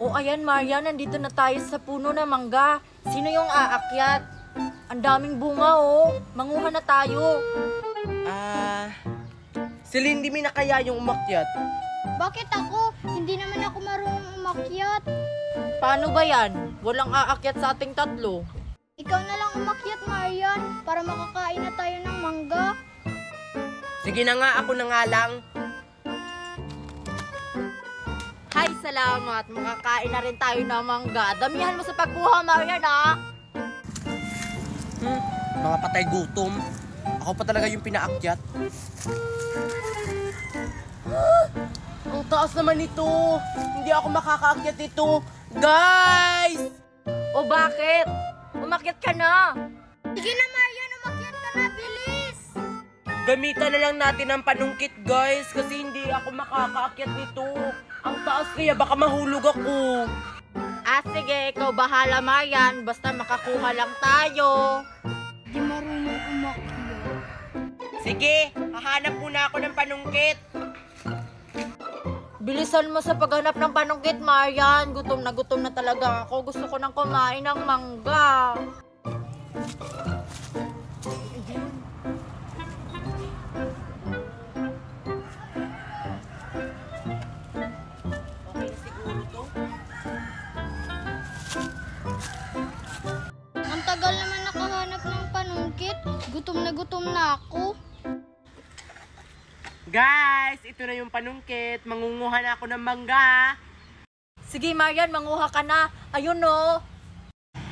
O ayan, Maria, nandito na tayo sa puno ng mangga. Sino yung aakyat? Ang daming bunga, oh. Manguha na tayo. Si Lindy May na kaya yung umakyat? Bakit ako? Hindi naman ako marunong umakyat. Paano ba yan? Walang aakyat sa ating tatlo. Ikaw na lang umakyat, Marian, para makakain na tayo ng mangga. Sige na nga, ako na nga lang. Hay, salamat. Makakain na rin tayo ng mangga. Damihan mo sa pagkuha, Marian, ha? Mga patay gutom. Ako pa talaga yung pinaakyat. Ang taas naman ito. Hindi ako makakaakyat ito. Guys! O bakit? Umakyat ka na. Sige na, Marian, umakyat ka na, bilis! Gamitan na lang natin ang panungkit, guys, kasi hindi ako makakaakyat nito. Ang taas kaya baka mahulog ako. Sige, ikaw bahala, Marian. Basta makakuha lang tayo. Di marunong umakyat. Sige, hahanap muna ako ng panungkit. Bilisan mo sa paghanap ng panungkit, Marian. Gutom na talaga ako. Gusto ko nang kumain ng mangga. Okay na siguro to. Ang tagal naman nakahanap ng panungkit. Gutom na ako. Guys, ito na yung panungkit. Mangunguha na ako ng mangga. Sige, Marian, manguha ka na. Ayun, no.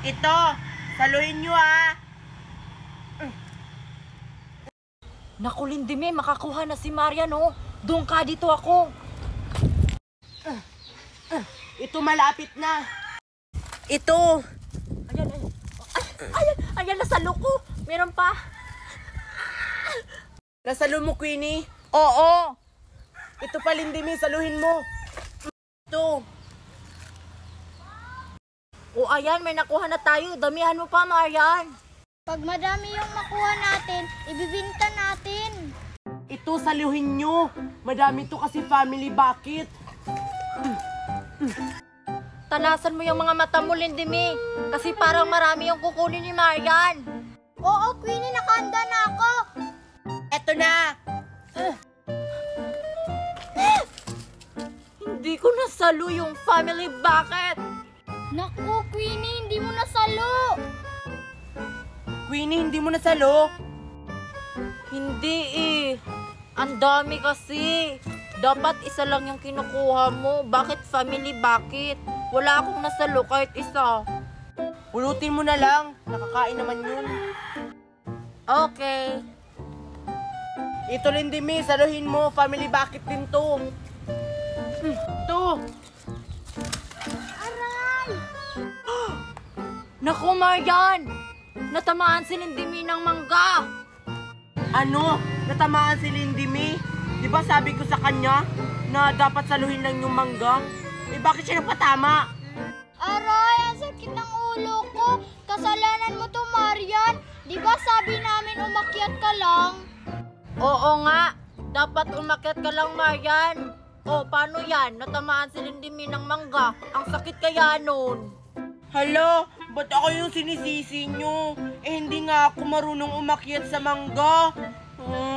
Ito, saluhin nyo Naku, Lindy May, makakuha na si Marian, no. Doon ka, dito ako. Ito malapit na. Ito. Ayan, nasalo ko. Meron pa. Nasalo mo, Queenie? Oo. Ito pa, Lindy May, saluhin mo. Ito. O ayan, may nakuha na tayo. Damihan mo pa, Marian. Pag madami yung makuha natin, ibibinta natin. Ito, saluhin nyo. Madami to kasi family bucket. Tanasan mo yung mga mata mo, Lindy May. Kasi parang marami yung kukunin ni Marian. Oo, Queenie, nakahanda na ako. Eto na. Hindi ko nasalo yung family bucket. Naku, Queenie, hindi mo nasalo. Queenie, hindi mo nasalo. Hindi eh. Ang dami kasi. Dapat isa lang yung kinukuha mo. Bakit family bucket? Wala akong nasalo kahit isa. Pulutin mo na lang. Nakakain naman yun. Okay. Ito, Lindy May, saluhin mo. Family bucket din to. Ito. Aray! Naku, Marian! Natamaan si Lindy May ng mangga. Ano? Natamaan si Lindy May? Di ba sabi ko sa kanya na dapat saluhin lang yung mangga? Eh bakit siya napatama? Aray, ang sakit ng ulo ko. Kasalanan mo to, Marian. Di ba sabi namin umakyat ka lang? Oo nga. Dapat umakyat ka lang, Marian. O, paano yan? Natamaan si Lindy May ng mangga. Ang sakit kaya nun. Hala, ba't ako yung sinisisi nyo? Eh hindi nga ako marunong umakyat sa mangga.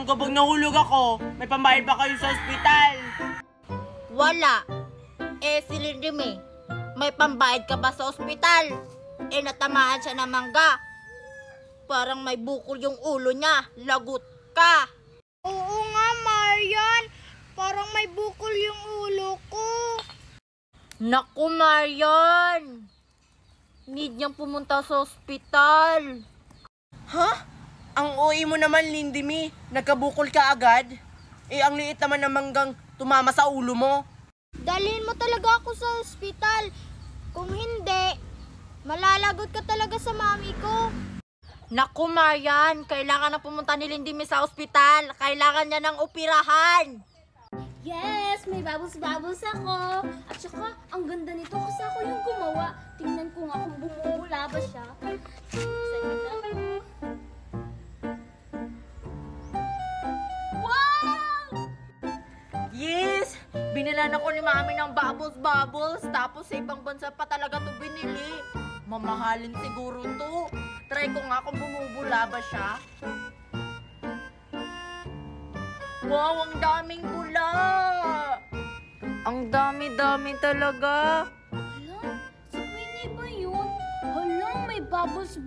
Kapag nahulog ako, may pambayad ba kayo sa ospital? Wala. Si Lindy May, may pambayad ka ba sa ospital? Natamaan siya ng mangga. Parang may bukol yung ulo niya. Lagot ka. Oo nga, Marian. Parang may bukol yung ulo ko. Naku, Marian. Need niyang pumunta sa ospital. Ha? Ang OA mo naman, Lindy May. Nagkabukol ka agad? Ang liit naman ng manggang tumama sa ulo mo. Dalhin mo talaga ako sa ospital. Kung hindi, malalagot ka talaga sa mami ko. Naku, Marian. Kailangan na pumunta ni Lindy May sa ospital. Kailangan niya ng operahan. Yes, may babos-babos ako. At saka, ang ganda nito kasi ako yung gumawa. Tingnan ko nga kung bumubula ba siya. Excited ako. Wow! Yes! Binala Binilan ako ni mami ng bubbles. Tapos sa ibang bansa pa talaga to binili. Mamahalin siguro to. Try ko nga kung bumubula ba siya. Wow, ang daming bula! Ang dami-dami talaga. Hala, si Queenie ba yun? Hala, may bubbles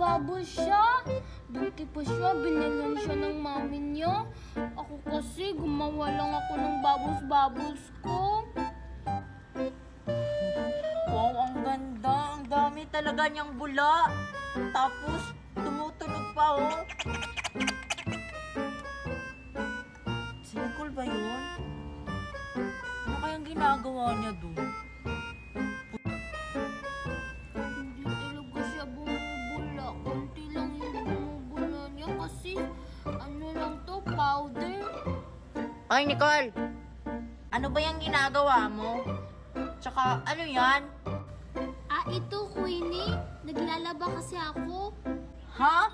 siya. Buti pa siya, binilan siya ng mami niya. Ako kasi, gumawa lang ako ng bubbles ko. Wow, ang ganda. Ang dami talaga niyang bula. Tapos, tumutunog pa, oh. Si Nicole ba yun? Ano kayang ginagawa niya doon? Hindi talaga siya bumubula. Kunti lang yung bumubula niya kasi ano lang to, powder. Ay, Nicole! Ano ba yung ginagawa mo? Tsaka, ano yan? Ito, Queenie. Naglalaba kasi ako. Ha?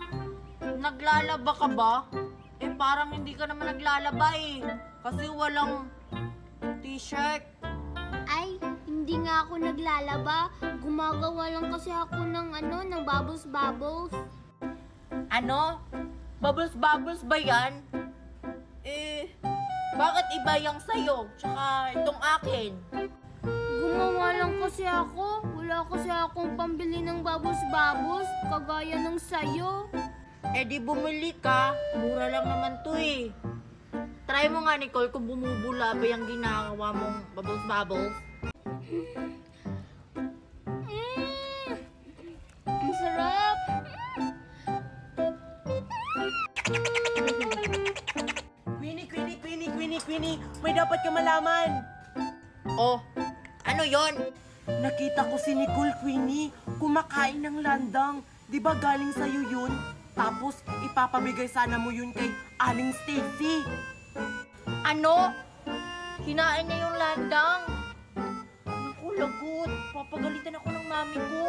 Naglalaba ka ba? Eh, parang hindi ka naman naglalaba eh. Kasi walang t-shirt. Ay, hindi nga ako naglalaba. Gumagawa lang kasi ako ng ng bubbles. Ano? Bubbles ba yan? Eh, bakit iba yung sayo? Tsaka itong akin. Gumawa lang kasi ako. Wala kasi akong pambili ng bubbles, kagaya ng sayo. Eh di bumili ka. Mura lang naman to eh. Try mo nga, Nicole, kung bumubula ba yung ginagawa mong bubbles. Ang sarap! Queenie, may dapat ka malaman. Oh, ano yon? Nakita ko si Nicole, Queenie, kumakain ng landang. Di ba galing sa'yo yun? Tapos, ipapabigay sana mo yun kay Aling Stacy. Ano? Kinain niya yung landang. Naku, lagot. Papagalitan ako ng mami ko.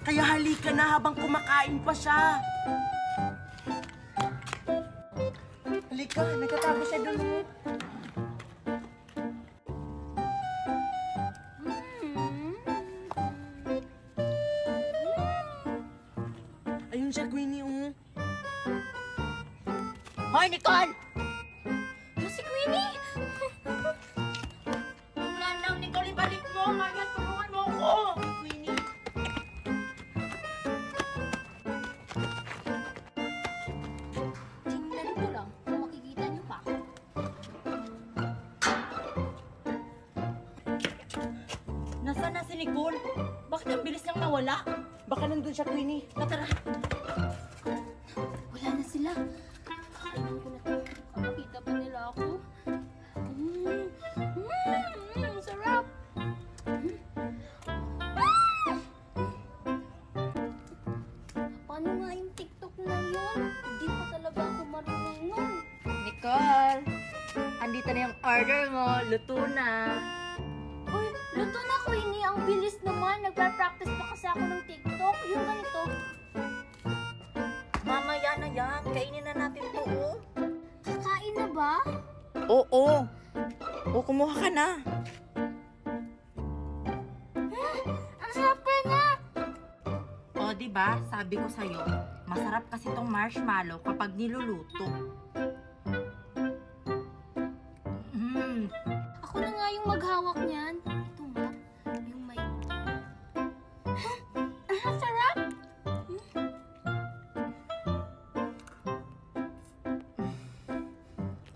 Kaya halika na habang kumakain pa siya. Halika, nagtatago siya doon. Ayun siya, Queenie, Hoy, Nicole! Si Queenie! Yung landang, Nicole, ibalik mo. Kaya tulungan mo ako. Queenie. Tingnan ko lang kung makikita niyo pa ako. Nasaan na si Nicole? Bakit ang bilis niyang nawala? Baka nandun siya, Queenie. Tara. Wala na sila. Kainan ko na to. Makikita pa nila ako. Ang sarap! Paano nga yung TikTok na yun? Hindi pa talaga ako marunong nun. Nicole, andito na yung order mo. Luto na. Uy, luto na, Queenie. Ang bilis naman. Nagpa-practice pa kasi ako ng TikTok. Yung ganito. Mamaya na yan. Kainin na natin to, oh. Kakain na ba? Oo. O, kumuha ka na. Ang sarap ka na! O, diba? Sabi ko sa'yo, masarap kasi tong marshmallow kapag niluluto. Ako na nga yung maghawak niyan. Ito nga. Yung may... Ang sarap!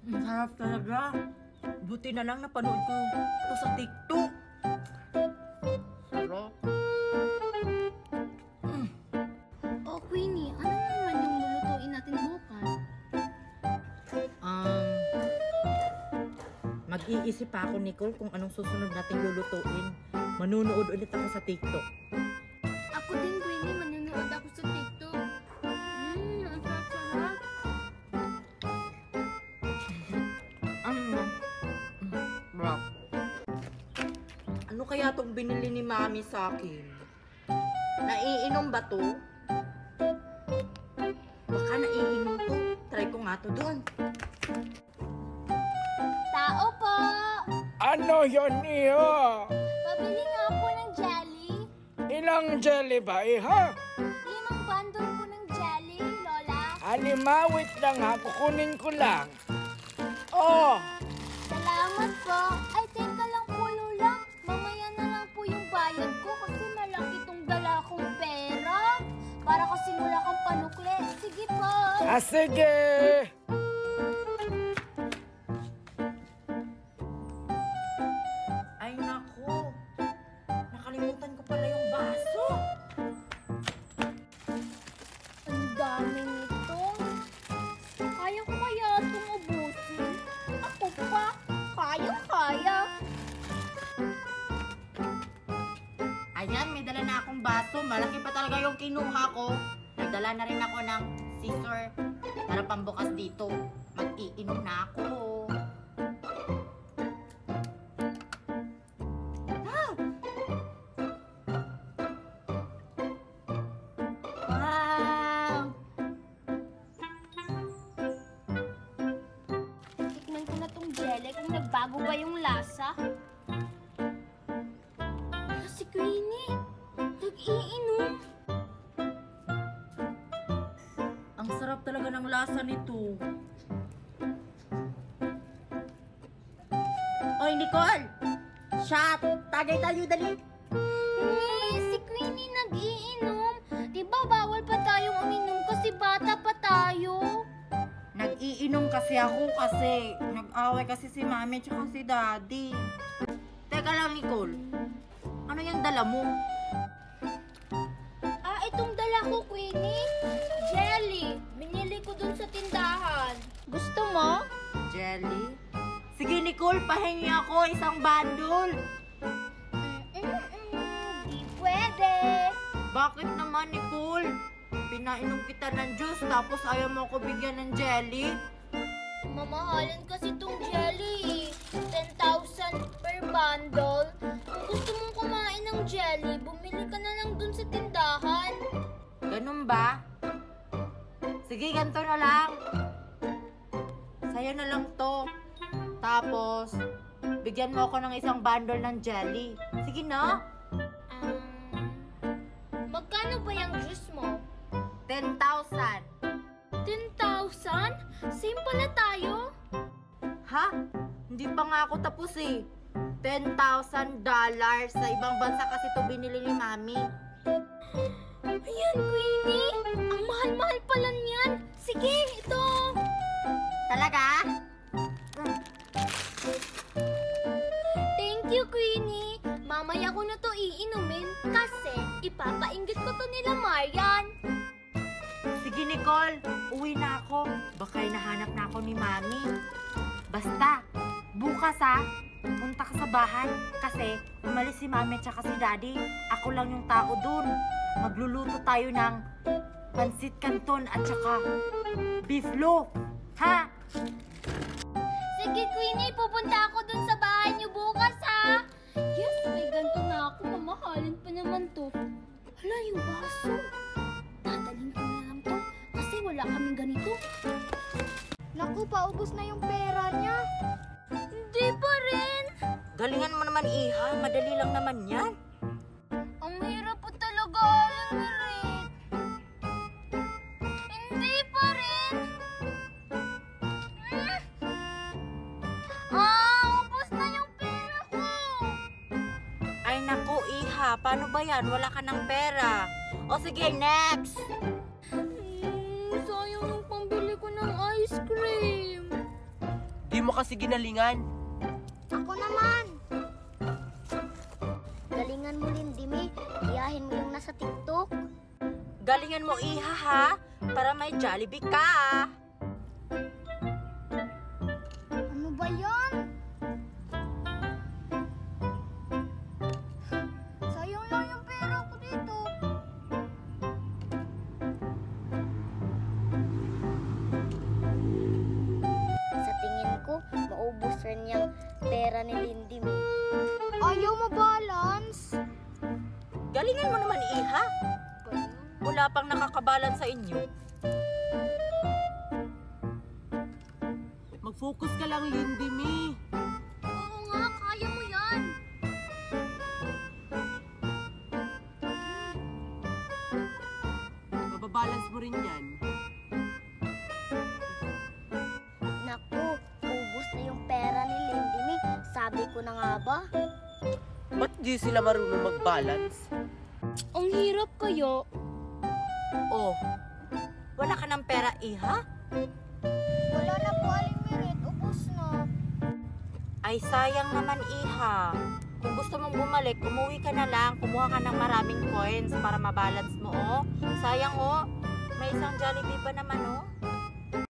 Ang sarap talaga. Buti na lang napanood ko ito sa TikTok. Sarap. Oh, Queenie, ano naman yung lulutuin natin bukas? Mag-iisip pa ako, Nicole, kung anong susunod nating lulutuin. Manunood ulit ako sa TikTok. Ako din, Queenie, manunood ako sa TikTok. Ang sarap-sarap. Bro. Ano kaya tong binili ni Mami sa akin? Naiinom ba to? Baka naiinom to. Try ko nga to doon. Tao po! Ano yon, iho? Pabili nga po ng jelly. Ilang jelly ba, iha? 5 bundle po ng jelly, Lola. Alimawit lang ha, kukunin ko lang. Oh, Salamat po. Ay, teka lang po, Lola. Mamaya na lang po yung bayad ko kasi malaki tong dala kong pera. Para kasi wala kang panukle. Sige po. sige. Ay nako, nakalimutan ko pala yung baso. Ang daming ito. Kaya ko kaya itong ubusin? Ako pa. Kaya. Ayan, may dala na akong baso. Malaki pa talaga yung kinuha ko. Nagdala na rin ako ng scissor para pambukas dito. Mag-iinom na ako. Wow! Tikman ko na tong jelly kung nagbago ba yung lasa. Si Queenie, nag-iinom. Ang sarap talaga ng lasa nito. Oy, Nicole! Shot! Tagay tayo, dali! Si Queenie nag-iinom. Diba bawal pa tayong uminom kasi bata pa tayo? Nag-iinom kasi ako kasi nag-away kasi si mami at si daddy. Teka lang, Nicole. Ano yung dala mo? Itong dala ko, Queenie. Jelly. Binili ko dun sa tindahan. Gusto mo? Jelly? Sige, Nicole, pahingi ako isang bundle. Di pwede. Bakit naman, Nicole? Pinainom kita ng juice tapos ayaw mo ako bigyan ng jelly? Mamahalan kasi tong jelly. 10,000 per bundle. Kung gusto mong kumain ng jelly, bumili ka na lang dun sa tindahan. Ganun ba? Sige, ganito na lang. Sa'yo na lang to. Tapos, bigyan mo ako ng isang bundle ng jelly. Sige na. Magkano ba yung juice mo? 10,000. 10,000? Same pala tayo? Ha? Hindi pa nga ako tapos eh. $10,000 sa ibang bansa kasi to binili ni Mami. Ayan, Queenie. Ang mahal-mahal pala niyan. Sige, ito. Talaga? Thank you, Queenie. Mamaya ko na to iinumin kasi ipapainggit ko to nila Marian. Sige, Nicole. Uwi na ako. Baka hinahanap na ako ni Mami. Basta, bukas punta ka sa bahay. Kasi umalis si Mami at si Daddy. Ako lang yung tao dun. Magluluto tayo ng pansit canton at saka beef loaf. Ha? Sige, Queenie. Pupunta ako dun sa bahay niyo bukas, ha? Yes, may ganito na ako. Mamahalin pa naman to. Hala, yung baso. Dadalhin ko na lang to kasi wala kaming ganito. Naku, paubos na yung pera niya. Hindi pa rin. Galingan mo naman, Iha. Madali lang naman yan. Ang hirap po talaga, Aling Merit. Hindi pa rin. Ubos na yung pera ko. Ay naku, Iha. Paano ba yan? Wala ka ng pera. O sige, next. Sayang yung pambili ko ng ice cream. Di mo kasi ginalingan. Ako naman. Galingan mo, Lindimi. Iyahin mo yung nasa TikTok. Galingan mo, Iha, ha? Para may Jollibee ka, Ano ba yan? Sayang lang yung pera ko dito. Sa tingin ko, maubos rin yung pera ni Lindimi. Ayaw mabalance. Galingan mo naman, Iha. Wala pang nakakabalan sa inyo. Mag-focus ka lang, Lindimi. Oo nga, kaya mo rin yan. Naku, ubos na yung pera ni Lindy May. Sabi ko na nga ba? Ba't di sila marunong mag-balance? Ang hirap kaya. Oh, wala ka ng pera, Iha? Wala na po, Aling Mirit. Ubos na. Ay, sayang naman, Iha. Kung gusto mong bumalik, umuwi ka na lang. Kumuha ka ng maraming coins para mabalance mo, oh. Sayang, oh. May isang Jollibee pa naman, oh.